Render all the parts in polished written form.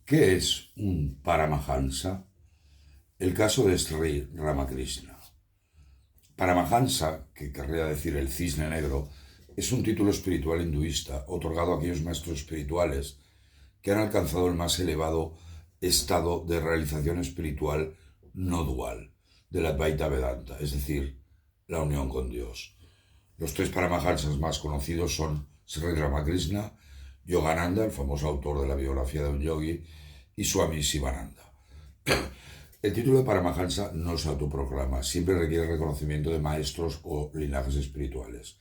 ¿Qué es un Paramahansa? El caso de Sri Ramakrishna. Paramahansa, que querría decir el cisne negro, es un título espiritual hinduista otorgado a aquellos maestros espirituales que han alcanzado el más elevado estado de realización espiritual no dual del Advaita Vedanta, es decir, la unión con Dios. Los tres Paramahansas más conocidos son Sri Ramakrishna, Yogananda, el famoso autor de la biografía de un yogi, y Swami Sivananda. El título de Paramahansa no se autoproclama, siempre requiere reconocimiento de maestros o linajes espirituales.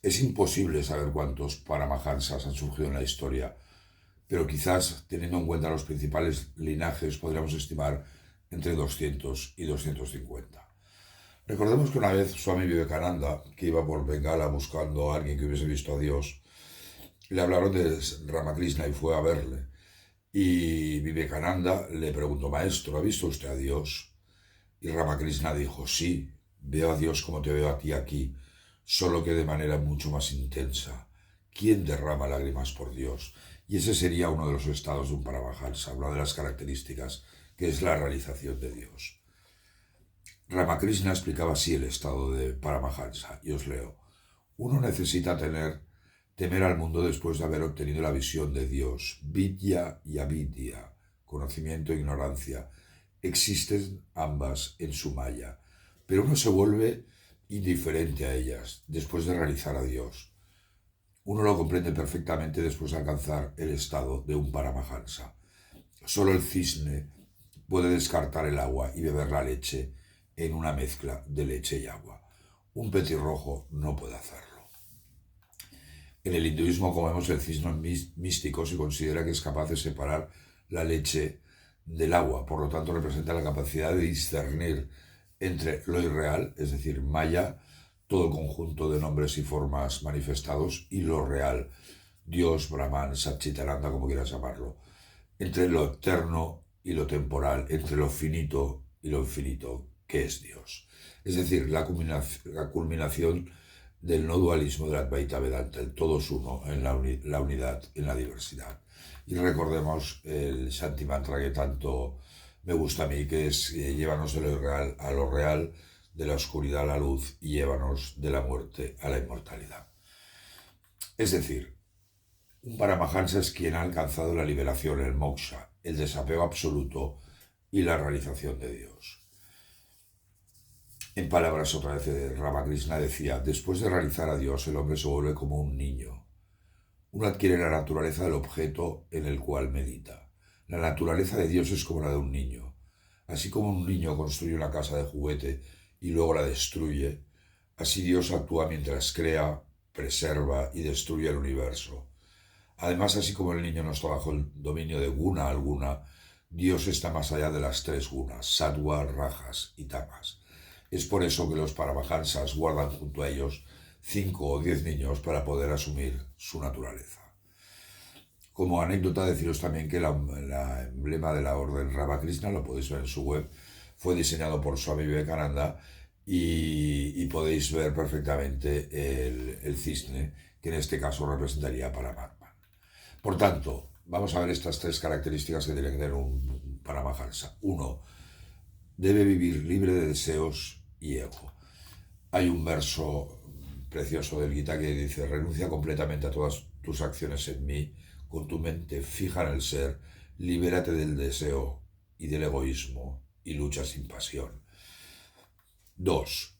Es imposible saber cuántos Paramahansas han surgido en la historia, pero quizás, teniendo en cuenta los principales linajes, podríamos estimar entre 200 y 250. Recordemos que una vez Swami Vivekananda, que iba por Bengala buscando a alguien que hubiese visto a Dios, le hablaron de Ramakrishna y fue a verle. Y Vivekananda le preguntó: maestro, ¿ha visto usted a Dios? Y Ramakrishna dijo: sí, veo a Dios como te veo a ti aquí, solo que de manera mucho más intensa. ¿Quién derrama lágrimas por Dios? Y ese sería uno de los estados de un Paramahansa, una de las características, que es la realización de Dios. Ramakrishna explicaba así el estado de Paramahansa, y os leo: uno necesita temer al mundo después de haber obtenido la visión de Dios. Vidya y avidya, conocimiento e ignorancia, existen ambas en su maya, pero uno se vuelve indiferente a ellas después de realizar a Dios. Uno lo comprende perfectamente después de alcanzar el estado de un Paramahansa. Solo el cisne puede descartar el agua y beber la leche en una mezcla de leche y agua. Un petirrojo no puede hacerlo. En el hinduismo, como vemos, el cisne místico se considera que es capaz de separar la leche del agua, por lo tanto representa la capacidad de discernir entre lo irreal, es decir, maya, todo el conjunto de nombres y formas manifestados, y lo real, Dios, Brahman, Satchitananda, como quieras llamarlo, entre lo eterno y lo temporal, entre lo finito y lo infinito, que es Dios. Es decir, la culminación del no dualismo del Advaita Vedanta, el todos uno en la unidad, en la diversidad. Y recordemos el Shanti Mantra que tanto me gusta a mí, que es llévanos de lo irreal a lo real, de la oscuridad a la luz, y llévanos de la muerte a la inmortalidad. Es decir, un Paramahansa es quien ha alcanzado la liberación, el moksha, el desapego absoluto y la realización de Dios. En palabras otra vez de Ramakrishna decía: después de realizar a Dios, el hombre se vuelve como un niño. Uno adquiere la naturaleza del objeto en el cual medita. La naturaleza de Dios es como la de un niño. Así como un niño construye una casa de juguete y luego la destruye, así Dios actúa mientras crea, preserva y destruye el universo. Además, así como el niño no está bajo el dominio de guna alguna, Dios está más allá de las tres gunas, sattva, rajas y tamas. Es por eso que los Paramahansas guardan junto a ellos 5 o 10 niños para poder asumir su naturaleza. Como anécdota, deciros también que la emblema de la orden Ramakrishna, lo podéis ver en su web, fue diseñado por Swami Vivekananda, y podéis ver perfectamente el cisne, que en este caso representaría a Paramatma. Por tanto, vamos a ver estas tres características que tiene que tener un Paramahansa. 1. Debe vivir libre de deseos y ego. Hay un verso precioso del Gita que dice: renuncia completamente a todas tus acciones en mí, con tu mente fija en el ser, libérate del deseo y del egoísmo y lucha sin pasión. 2.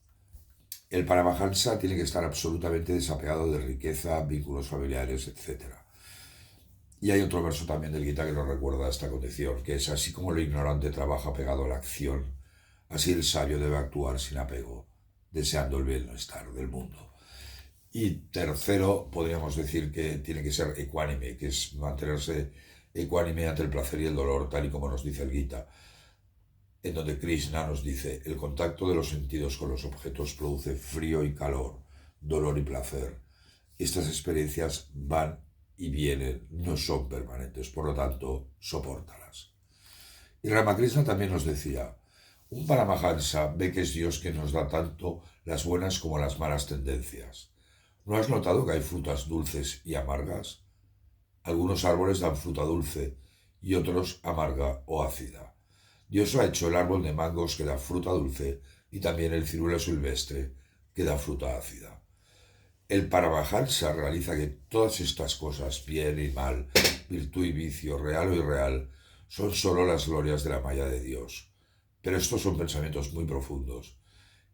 El Paramahansa tiene que estar absolutamente desapegado de riqueza, vínculos familiares, etc. Y hay otro verso también del Gita que nos recuerda esta condición, que es: así como el ignorante trabaja pegado a la acción, así el sabio debe actuar sin apego, deseando el bienestar del mundo. Y tercero, podríamos decir que tiene que ser ecuánime, que es mantenerse ecuánime ante el placer y el dolor, tal y como nos dice el Gita, en donde Krishna nos dice: el contacto de los sentidos con los objetos produce frío y calor, dolor y placer. Estas experiencias van y vienen, no son permanentes, por lo tanto, sopórtalas. Y Ramakrishna también nos decía: un Paramahansa ve que es Dios quien nos da tanto las buenas como las malas tendencias. ¿No has notado que hay frutas dulces y amargas? Algunos árboles dan fruta dulce y otros amarga o ácida. Dios ha hecho el árbol de mangos que da fruta dulce y también el ciruelo silvestre que da fruta ácida. El Paramahansa realiza que todas estas cosas, bien y mal, virtud y vicio, real o irreal, son sólo las glorias de la maya de Dios. Pero estos son pensamientos muy profundos.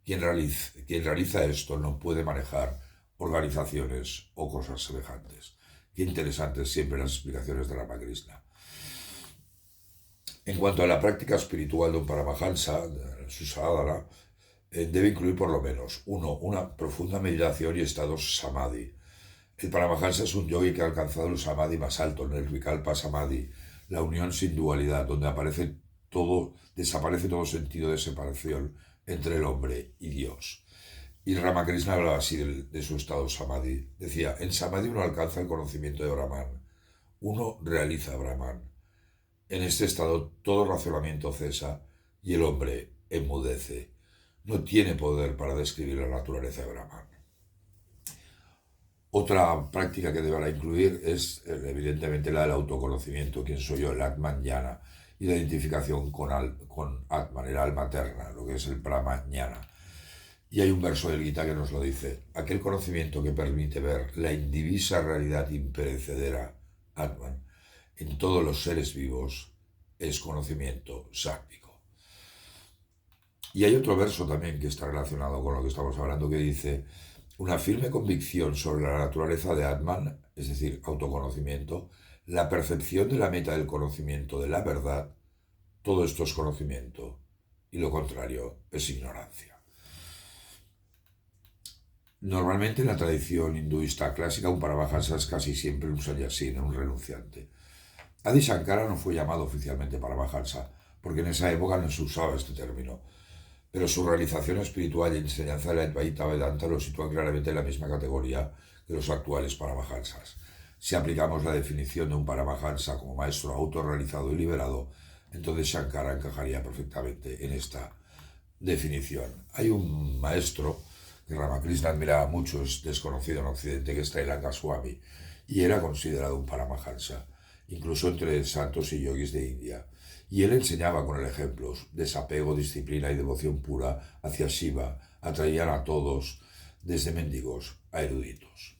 Quien realiza esto no puede manejar organizaciones o cosas semejantes. Qué interesantes siempre las explicaciones de Ramakrishna. En cuanto a la práctica espiritual de un Paramahansa, su sadhana, debe incluir por lo menos, 1. Una profunda meditación y estados samadhi. El Paramahansa es un yogi que ha alcanzado el samadhi más alto, en el Vikalpa Samadhi, la unión sin dualidad, donde desaparece todo sentido de separación entre el hombre y Dios. Y Ramakrishna hablaba así de su estado samadhi. Decía, en samadhi uno alcanza el conocimiento de Brahman. Uno realiza Brahman. En este estado todo razonamiento cesa y el hombre enmudece. No tiene poder para describir la naturaleza de Brahman. Otra práctica que deberá incluir es, evidentemente, la del autoconocimiento, quién soy yo, el Atman Jnana, y la identificación con Atman, el alma eterna, lo que es el Brahma Jnana. Y hay un verso del Gita que nos lo dice, aquel conocimiento que permite ver la indivisa realidad imperecedera, Atman, en todos los seres vivos, es conocimiento sáttvico. Y hay otro verso también que está relacionado con lo que estamos hablando, que dice, una firme convicción sobre la naturaleza de Atman, es decir, autoconocimiento, la percepción de la meta del conocimiento de la verdad, todo esto es conocimiento, y lo contrario es ignorancia. Normalmente en la tradición hinduista clásica un Paramahansa es casi siempre un sannyasin, un renunciante. Adi Shankara no fue llamado oficialmente Paramahansa, porque en esa época no se usaba este término, pero su realización espiritual y enseñanza de la Advaita Vedanta lo sitúan claramente en la misma categoría que los actuales Paramahansas. Si aplicamos la definición de un Paramahansa como maestro autorrealizado y liberado, entonces Shankara encajaría perfectamente en esta definición. Hay un maestro que Ramakrishna admiraba mucho, es desconocido en Occidente, que es Trailanga Swami, y era considerado un Paramahansa, incluso entre santos y yogis de India. Y él enseñaba con el ejemplo, desapego, disciplina y devoción pura hacia Shiva, atraían a todos, desde mendigos a eruditos.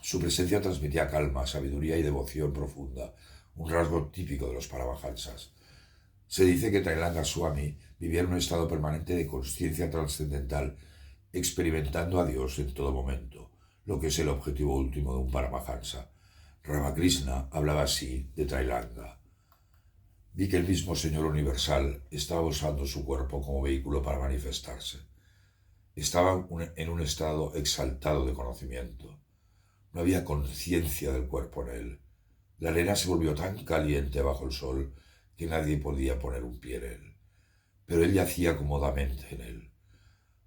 Su presencia transmitía calma, sabiduría y devoción profunda, un rasgo típico de los Paramahansas. Se dice que Trailanga Swami vivía en un estado permanente de consciencia trascendental, experimentando a Dios en todo momento, lo que es el objetivo último de un Paramahansa. Ramakrishna hablaba así de Trailanga. Vi que el mismo Señor Universal estaba usando su cuerpo como vehículo para manifestarse. Estaba en un estado exaltado de conocimiento. No había conciencia del cuerpo en él. La arena se volvió tan caliente bajo el sol que nadie podía poner un pie en él. Pero él yacía cómodamente en él.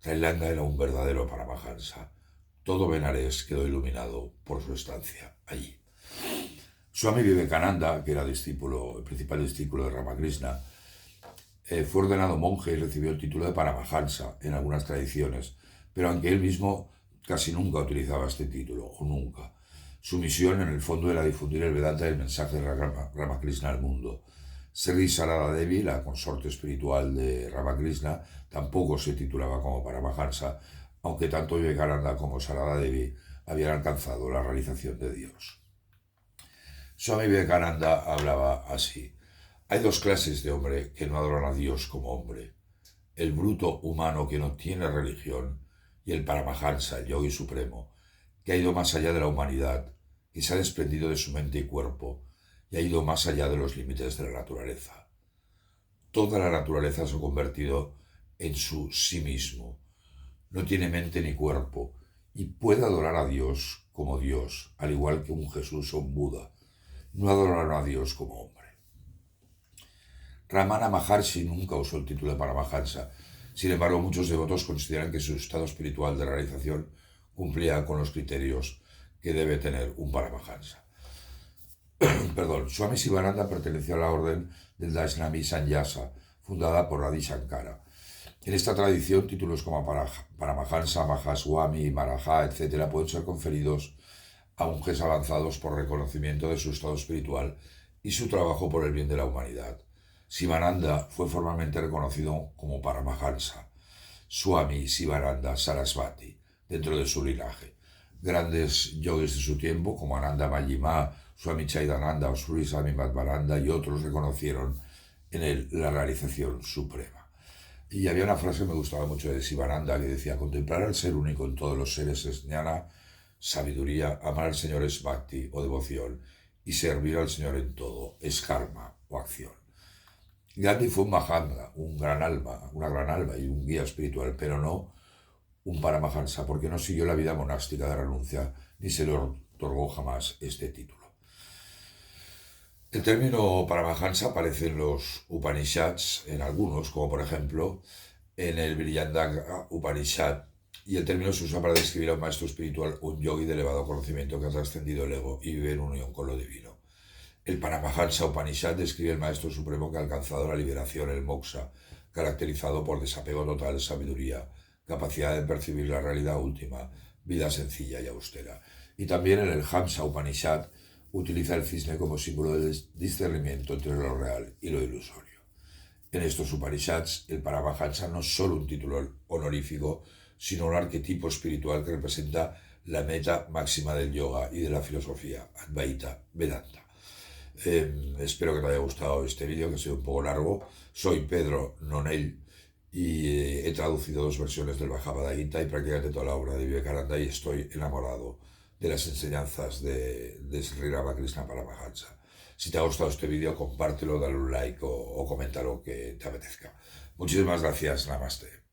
Trailanga era un verdadero Paramahansa. Todo Benares quedó iluminado por su estancia allí. Swami Vivekananda, que era el principal discípulo de Ramakrishna, fue ordenado monje y recibió el título de Paramahansa en algunas tradiciones, pero aunque él mismo casi nunca utilizaba este título, o nunca. Su misión en el fondo era difundir el Vedanta y el mensaje de Ramakrishna al mundo. Sri Sarada Devi, la consorte espiritual de Ramakrishna, tampoco se titulaba como Paramahansa, aunque tanto Vivekananda como Sarada Devi habían alcanzado la realización de Dios. Swami Vivekananda hablaba así. Hay dos clases de hombre que no adoran a Dios como hombre. El bruto humano que no tiene religión y el Paramahansa, el yogi supremo, que ha ido más allá de la humanidad, que se ha desprendido de su mente y cuerpo y ha ido más allá de los límites de la naturaleza. Toda la naturaleza se ha convertido en su sí mismo. No tiene mente ni cuerpo y puede adorar a Dios como Dios, al igual que un Jesús o un Buda. No adoraron a Dios como hombre. Ramana Maharshi nunca usó el título de Paramahansa. Sin embargo, muchos devotos consideran que su estado espiritual de realización cumplía con los criterios que debe tener un Paramahansa. Swami Sivananda perteneció a la orden del Vaishnava Sannyasa, fundada por Adi Shankara. En esta tradición, títulos como Paramahansa, Mahaswami, Maharaja, etc. pueden ser conferidos a monjes avanzados por reconocimiento de su estado espiritual y su trabajo por el bien de la humanidad. Sivananda fue formalmente reconocido como Paramahansa, Swami Sivananda Sarasvati, dentro de su linaje. Grandes yogis de su tiempo, como Ananda Majima, Swami Chaitananda o Sri Swami Madhvananda y otros, reconocieron en él la realización suprema. Y había una frase que me gustaba mucho de Sivananda que decía: contemplar al ser único en todos los seres es jnana, sabiduría; amar al Señor es bhakti o devoción, y servir al Señor en todo es karma o acción. Gandhi fue un Mahatma, una gran alma y un guía espiritual, pero no un Paramahansa, porque no siguió la vida monástica de renuncia ni se le otorgó jamás este título. El término Paramahansa aparece en los Upanishads, en algunos, como por ejemplo en el Brihadranyaka Upanishad, y el término se usa para describir a un maestro espiritual, un yogi de elevado conocimiento que ha trascendido el ego y vive en unión con lo divino. El Paramahansa Upanishad describe el maestro supremo que ha alcanzado la liberación, el moksha, caracterizado por desapego total, sabiduría, capacidad de percibir la realidad última, vida sencilla y austera. Y también en el Hamsa Upanishad utiliza el cisne como símbolo de discernimiento entre lo real y lo ilusorio. En estos Upanishads, el Paramahansa no es solo un título honorífico, sino un arquetipo espiritual que representa la meta máxima del yoga y de la filosofía, Advaita Vedanta. Espero que te haya gustado este vídeo, que ha sido un poco largo. Soy Pedro Nonell y he traducido 2 versiones del Bhagavad Gita y prácticamente toda la obra de Vivekananda, y estoy enamorado de las enseñanzas de Sri Ramakrishna Paramahansa. Si te ha gustado este vídeo, compártelo, dale un like o comenta lo que te apetezca. Muchísimas gracias. Namaste.